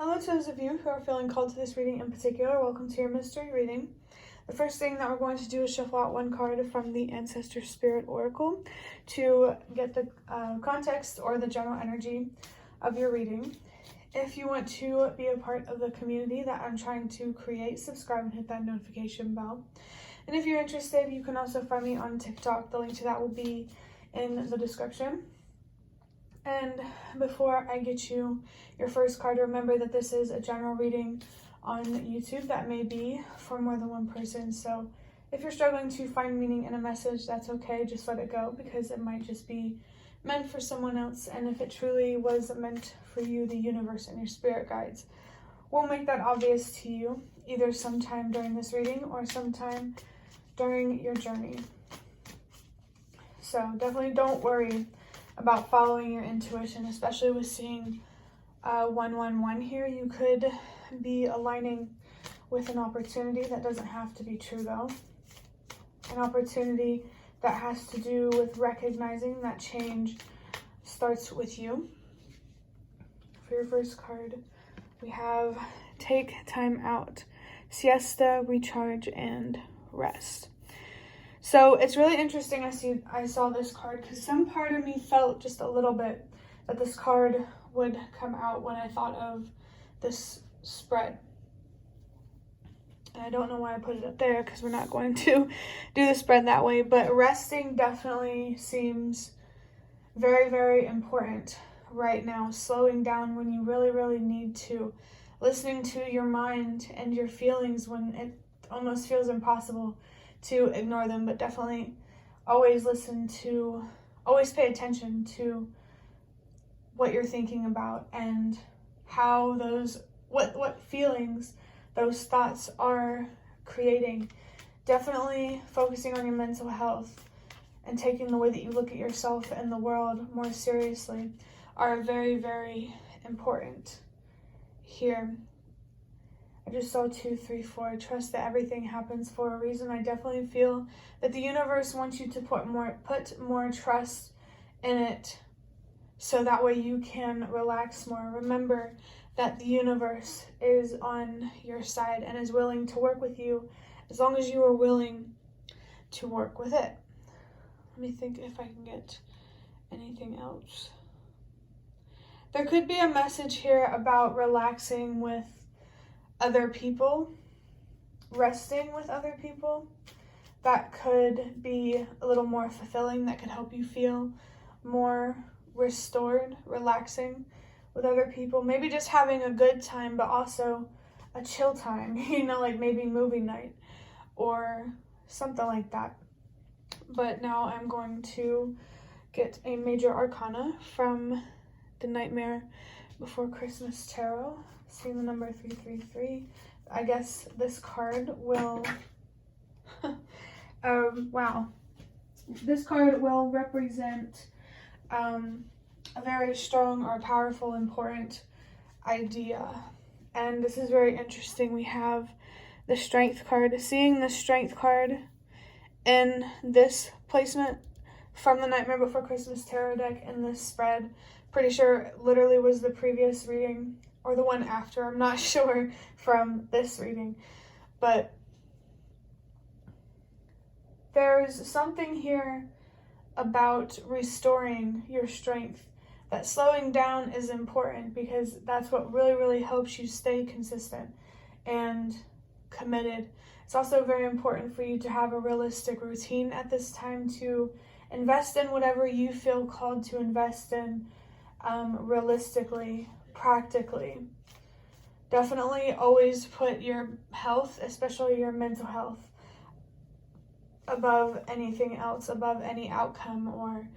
Hello to those of you who are feeling called to this reading in particular. Welcome to your mystery reading. The first thing that we're going to do is shuffle out one card from the Ancestor Spirit Oracle to get the context or the general energy of your reading. If you want to be a part of the community that I'm trying to create, subscribe and hit that notification bell. And if you're interested, you can also find me on TikTok. The link to that will be in the description. And before I get you your first card, remember that this is a general reading on YouTube that may be for more than one person. So if you're struggling to find meaning in a message, that's okay. Just let it go because it might just be meant for someone else. And if it truly was meant for you, the universe and your spirit guides will make that obvious to you either sometime during this reading or sometime during your journey. So definitely don't worry about following your intuition, especially with seeing 111 here. You could be aligning with an opportunity that doesn't have to be true though. An opportunity that has to do with recognizing that change starts with you. For your first card, we have take time out, siesta, recharge, and rest. So it's really interesting I saw this card because some part of me felt just a little bit that this card would come out when I thought of this spread. And I don't know why I put it up there because we're not going to do the spread that way, but resting definitely seems very, very important right now. Slowing down when you really, really need to. Listening to your mind and your feelings when it almost feels impossible to ignore them, but definitely always always pay attention to what you're thinking about and how what feelings those thoughts are creating. Definitely focusing on your mental health and taking the way that you look at yourself and the world more seriously are very, very important here. I just saw 2, 3, 4. Trust that everything happens for a reason. I definitely feel that the universe wants you to put more trust in it so that way you can relax more. Remember that the universe is on your side and is willing to work with you as long as you are willing to work with it. Let me think if I can get anything else. There could be a message here about relaxing with other people, resting with other people. That could be a little more fulfilling. That could help you feel more restored, relaxing with other people. Maybe just having a good time, but also a chill time, like maybe movie night or something like that. But now I'm going to get a major arcana from the Nightmare Before Christmas Tarot. Seeing the number 333. I guess this card will wow. This card will represent a very strong or powerful, important idea. And this is very interesting. We have the Strength card. Seeing the Strength card in this placement from the Nightmare Before Christmas Tarot deck in this spread, pretty sure it literally was the previous reading or the one after, I'm not sure, from this reading. But there's something here about restoring your strength, that slowing down is important because that's what really, really helps you stay consistent and committed. It's also very important for you to have a realistic routine at this time, to invest in whatever you feel called to invest in realistically, practically. Definitely always put your health, especially your mental health, above anything else, above any outcome or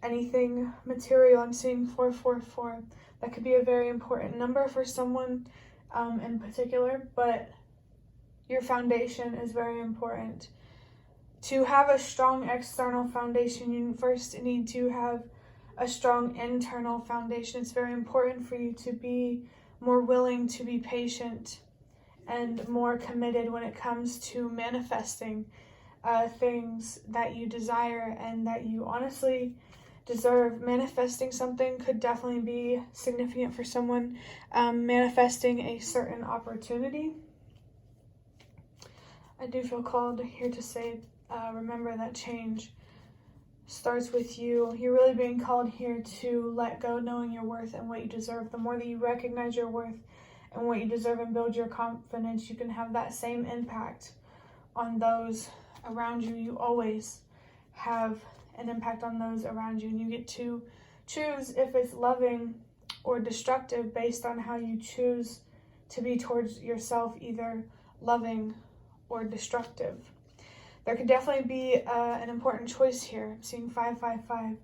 anything material. I'm seeing 444. That could be a very important number for someone in particular, but your foundation is very important. To have a strong external foundation, you first need to have a strong internal foundation. It's very important for you to be more willing to be patient and more committed when it comes to manifesting things that you desire and that you honestly deserve. Manifesting something could definitely be significant for someone. Manifesting a certain opportunity. I do feel called here to say, remember that change starts with you. You're really being called here to let go, knowing your worth and what you deserve. The more that you recognize your worth and what you deserve and build your confidence, you can have that same impact on those around you. You always have an impact on those around you, and you get to choose if it's loving or destructive based on how you choose to be towards yourself, either loving or destructive. There could definitely be an important choice here. I'm seeing 555,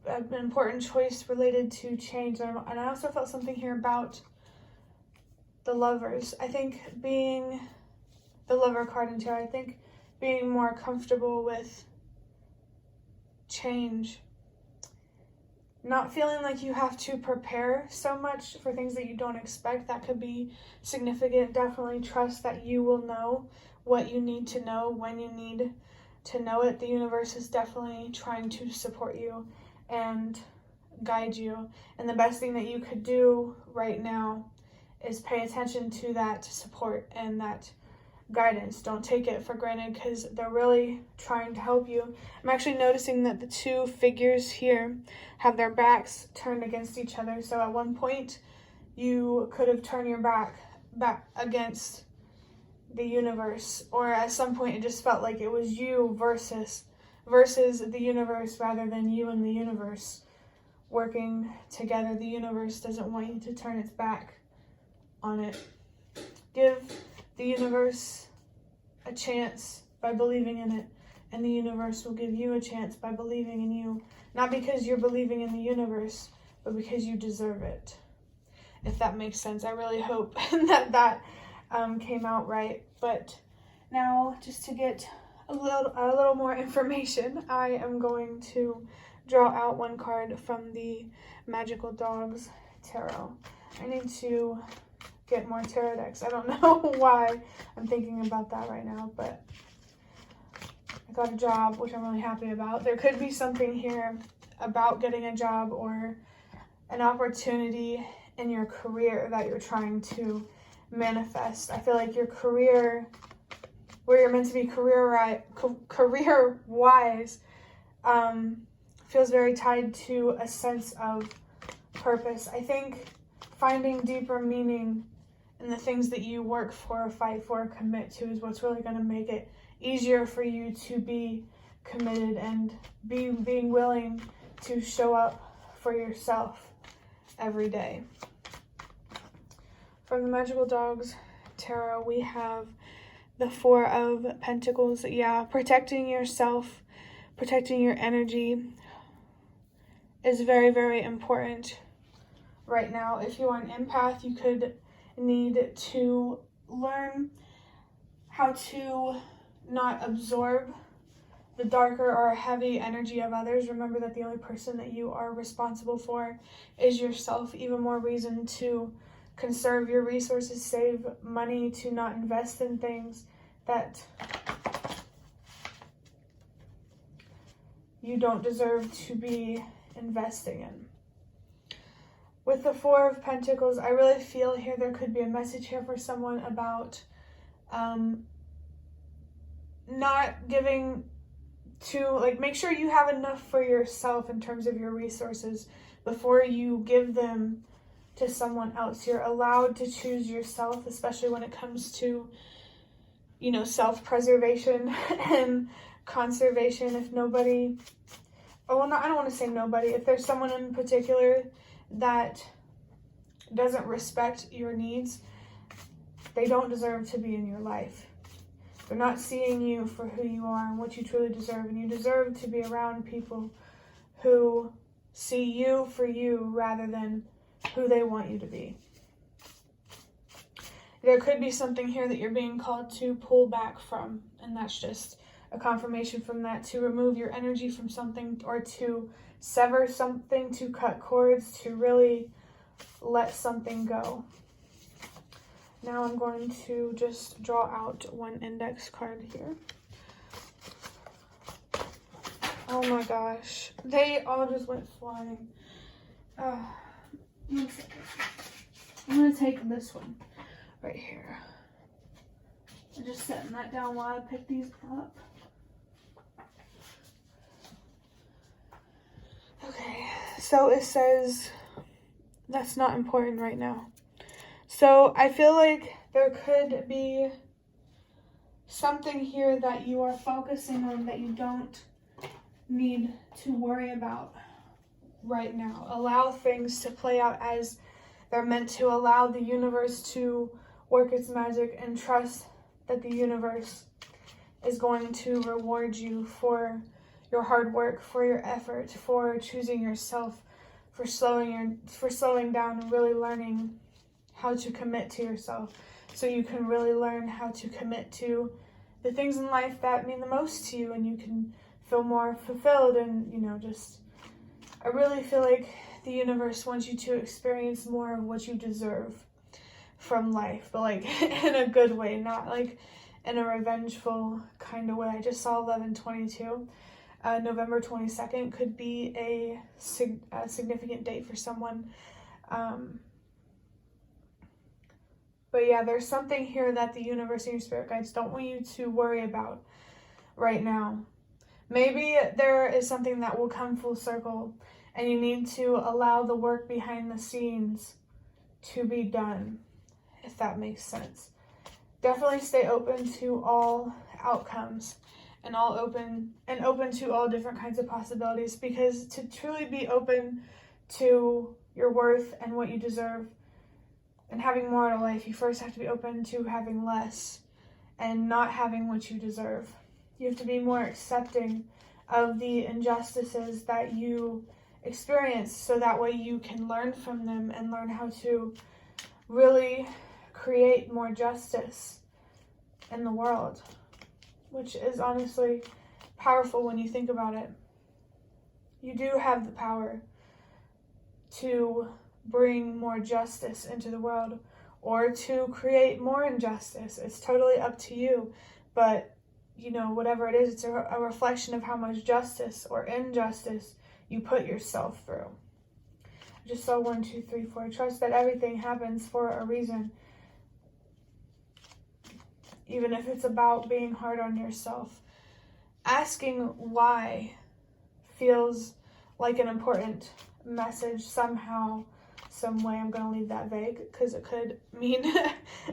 an important choice related to change. And I also felt something here about the Lovers. I think being the Lover card in tarot, I think being more comfortable with change. Not feeling like you have to prepare so much for things that you don't expect. That could be significant. Definitely trust that you will know what you need to know when you need to know it. The universe is definitely trying to support you and guide you. And the best thing that you could do right now is pay attention to that support and that guidance. Don't take it for granted, because they're really trying to help you. I'm actually noticing that the two figures here have their backs turned against each other. So at one point you could have turned your back against the universe, or at some point it just felt like it was you versus the universe rather than you and the universe working together. The universe doesn't want you to turn its back on it. Give the universe a chance by believing in it, and the universe will give you a chance by believing in you. Not because you're believing in the universe, but because you deserve it. If that makes sense. I really hope that came out right. But now, just to get a little more information, I am going to draw out one card from the Magical Dogs Tarot. I need to get more tarot decks. I don't know why I'm thinking about that right now, but I got a job, which I'm really happy about. There could be something here about getting a job or an opportunity in your career that you're trying to manifest. I feel like your career, where you're meant to be career-wise, feels very tied to a sense of purpose. I think finding deeper meaning in the things that you work for, fight for, commit to is what's really going to make it easier for you to be committed and being willing to show up for yourself every day. From the Magical Dogs Tarot, we have the Four of Pentacles. Yeah, protecting yourself, protecting your energy is very, very important right now. If you are an empath, you could need to learn how to not absorb the darker or heavy energy of others. Remember that the only person that you are responsible for is yourself. Even more reason to conserve your resources, save money, to not invest in things that you don't deserve to be investing in. With the Four of Pentacles, I really feel here there could be a message here for someone about not giving to, like, make sure you have enough for yourself in terms of your resources before you give them to someone else. You're allowed to choose yourself, especially when it comes to, you know, self-preservation and conservation. If nobody, oh, well, no, I don't want to say nobody. If there's someone in particular that doesn't respect your needs, they don't deserve to be in your life. They're not seeing you for who you are and what you truly deserve, and you deserve to be around people who see you for you rather than who they want you to be. There could be something here that you're being called to pull back from, and that's just a confirmation from that, to remove your energy from something, or to sever something, to cut cords, to really let something go. Now I'm going to just draw out one index card here. Oh my gosh. They all just went flying. One second. I'm going to take this one right here. I'm just setting that down while I pick these up. Okay, so it says that's not important right now. So I feel like there could be something here that you are focusing on that you don't need to worry about right now. Allow things to play out as they're meant to. Allow the universe to work its magic and trust that the universe is going to reward you for your hard work, for your effort, for choosing yourself, for slowing down and really learning how to commit to yourself, so you can really learn how to commit to the things in life that mean the most to you, and you can feel more fulfilled. And I really feel like the universe wants you to experience more of what you deserve from life, but like in a good way, not like in a revengeful kind of way. I just saw 11/22. November 22nd could be a significant date for someone. But yeah, there's something here that the universe and your spirit guides don't want you to worry about right now. Maybe there is something that will come full circle, and you need to allow the work behind the scenes to be done, if that makes sense. Definitely stay open to all outcomes and open to all different kinds of possibilities, because to truly be open to your worth and what you deserve and having more in life, you first have to be open to having less and not having what you deserve. You have to be more accepting of the injustices that you experience, so that way you can learn from them and learn how to really create more justice in the world, which is honestly powerful when you think about it. You do have the power to bring more justice into the world, or to create more injustice. It's totally up to you, but whatever it is, it's a reflection of how much justice or injustice you put yourself through. I just saw 1, 2, 3, 4. Trust that everything happens for a reason, even if it's about being hard on yourself. Asking why feels like an important message somehow, some way. I'm going to leave that vague because it could mean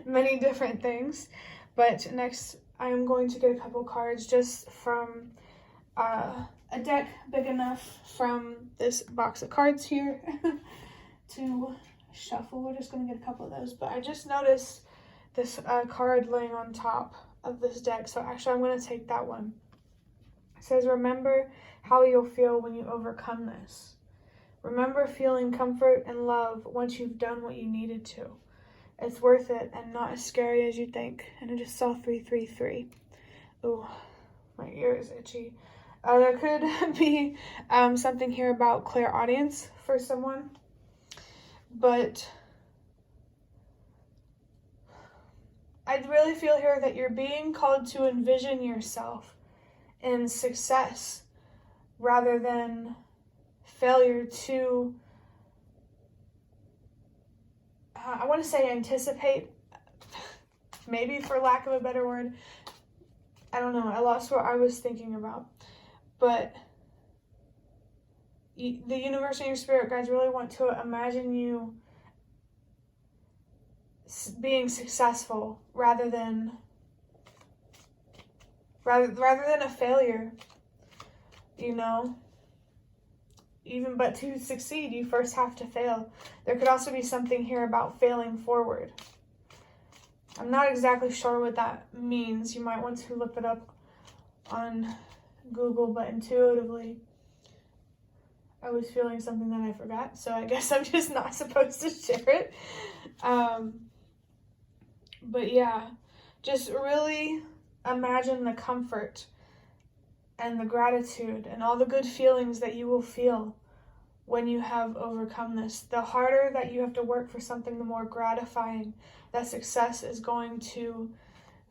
many different things. But next, I'm going to get a couple cards just from a deck big enough from this box of cards here to shuffle. We're just going to get a couple of those. But I just noticed this card laying on top of this deck, so actually I'm going to take that one. It says, remember how you'll feel when you overcome this. Remember feeling comfort and love once you've done what you needed to. It's worth it and not as scary as you think. And I just saw 333. Oh, my ear is itchy. There could be something here about clairaudience for someone, but I really feel here that you're being called to envision yourself in success rather than failure, to I want to say anticipate, maybe, for lack of a better word. I don't know, I lost what I was thinking about. But the universe and your spirit guides really want to imagine you being successful rather than a failure, but to succeed, you first have to fail. There could also be something here about failing forward. I'm not exactly sure what that means. You might want to look it up on Google, but intuitively, I was feeling something that I forgot, so I guess I'm just not supposed to share it. But yeah, just really imagine the comfort and the gratitude and all the good feelings that you will feel when you have overcome this. The harder that you have to work for something, the more gratifying that success is going to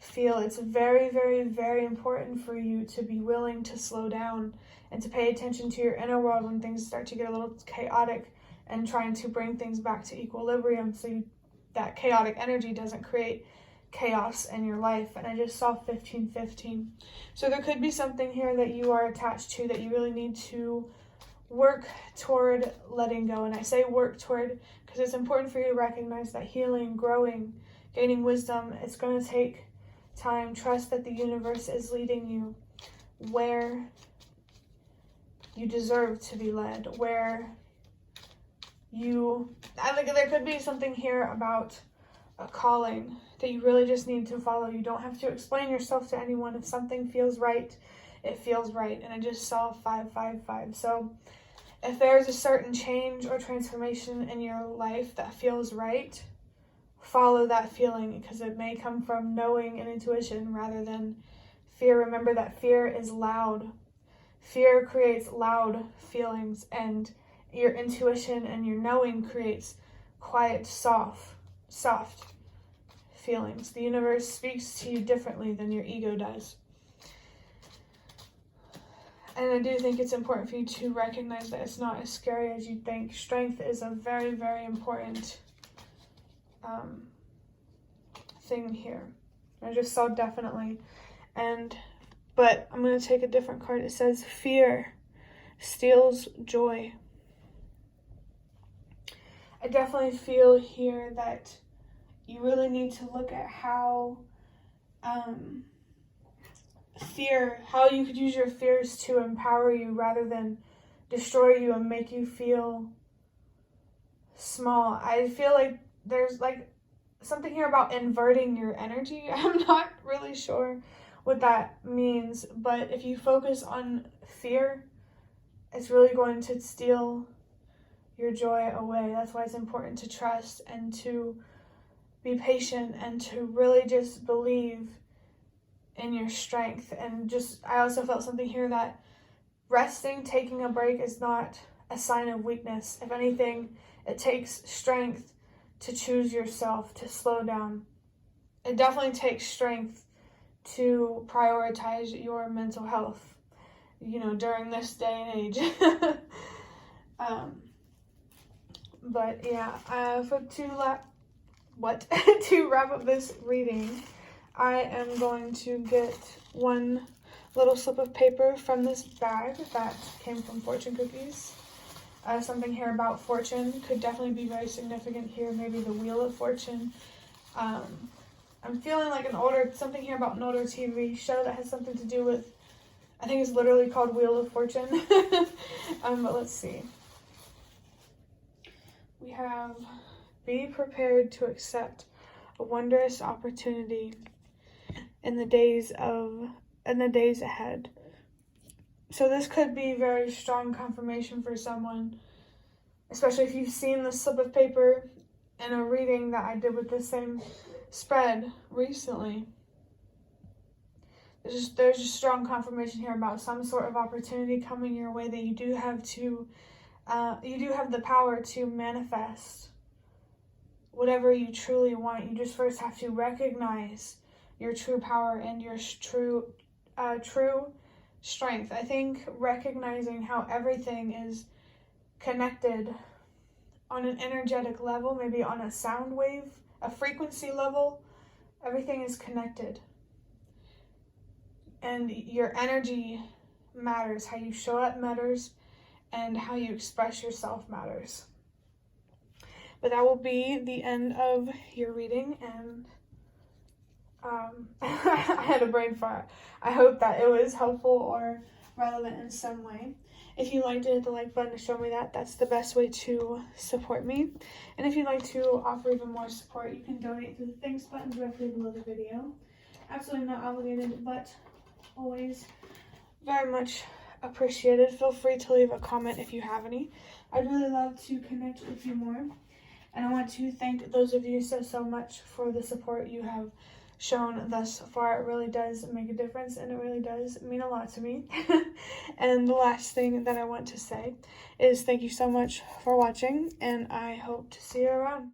feel. It's very, very, very important for you to be willing to slow down and to pay attention to your inner world when things start to get a little chaotic, and trying to bring things back to equilibrium so that chaotic energy doesn't create chaos in your life. And I just saw 1515. So there could be something here that you are attached to that you really need to work toward letting go. And I say work toward because it's important for you to recognize that healing, growing, gaining wisdom, it's going to take time. Trust that the universe is leading you where you deserve to be led, where there could be something here about a calling that you really just need to follow. You don't have to explain yourself to anyone. If something feels right, it feels right. And I just saw 555. So if there's a certain change or transformation in your life that feels right, follow that feeling, because it may come from knowing and intuition rather than fear. Remember that fear is loud. Fear creates loud feelings, and your intuition and your knowing creates quiet, soft feelings. The universe speaks to you differently than your ego does. And I do think it's important for you to recognize that it's not as scary as you think. Strength is a very, very important thing here. I just saw definitely. But I'm going to take a different card. It says fear steals joy. I definitely feel here that you really need to look at how how you could use your fears to empower you rather than destroy you and make you feel small. I feel like there's like something here about inverting your energy. I'm not really sure what that means, but if you focus on fear, it's really going to steal your joy away. That's why it's important to trust and to be patient and to really just believe in your strength. And I also felt something here that resting, taking a break is not a sign of weakness. If anything, it takes strength to choose yourself, to slow down. It definitely takes strength to prioritize your mental health, during this day and age. But yeah, to wrap up this reading, I am going to get one little slip of paper from this bag that came from fortune cookies. Something here about fortune could definitely be very significant here. Maybe the Wheel of Fortune. I'm feeling like something here about an older TV show that has something to do with, I think it's literally called Wheel of Fortune. But let's see. We have, be prepared to accept a wondrous opportunity in the days ahead. So this could be very strong confirmation for someone, especially if you've seen the slip of paper in a reading that I did with the same spread recently. There's just strong confirmation here about some sort of opportunity coming your way that you do have the power to manifest whatever you truly want. You just first have to recognize your true power and your true strength. I think recognizing how everything is connected on an energetic level, maybe on a sound wave, a frequency level, everything is connected. And your energy matters. How you show up matters, and how you express yourself matters. But that will be the end of your reading, and I had a brain fart. I hope that it was helpful or relevant in some way. If you liked it, hit the like button to show me that. That's the best way to support me. And if you'd like to offer even more support, you can donate through the thanks button directly below the video. Absolutely not obligated, but always very much appreciated. Feel free to leave a comment if you have any. I'd really love to connect with you more. And I want to thank those of you so much for the support you have shown thus far. It really does make a difference, and it really does mean a lot to me. And the last thing that I want to say is thank you so much for watching, and I hope to see you around.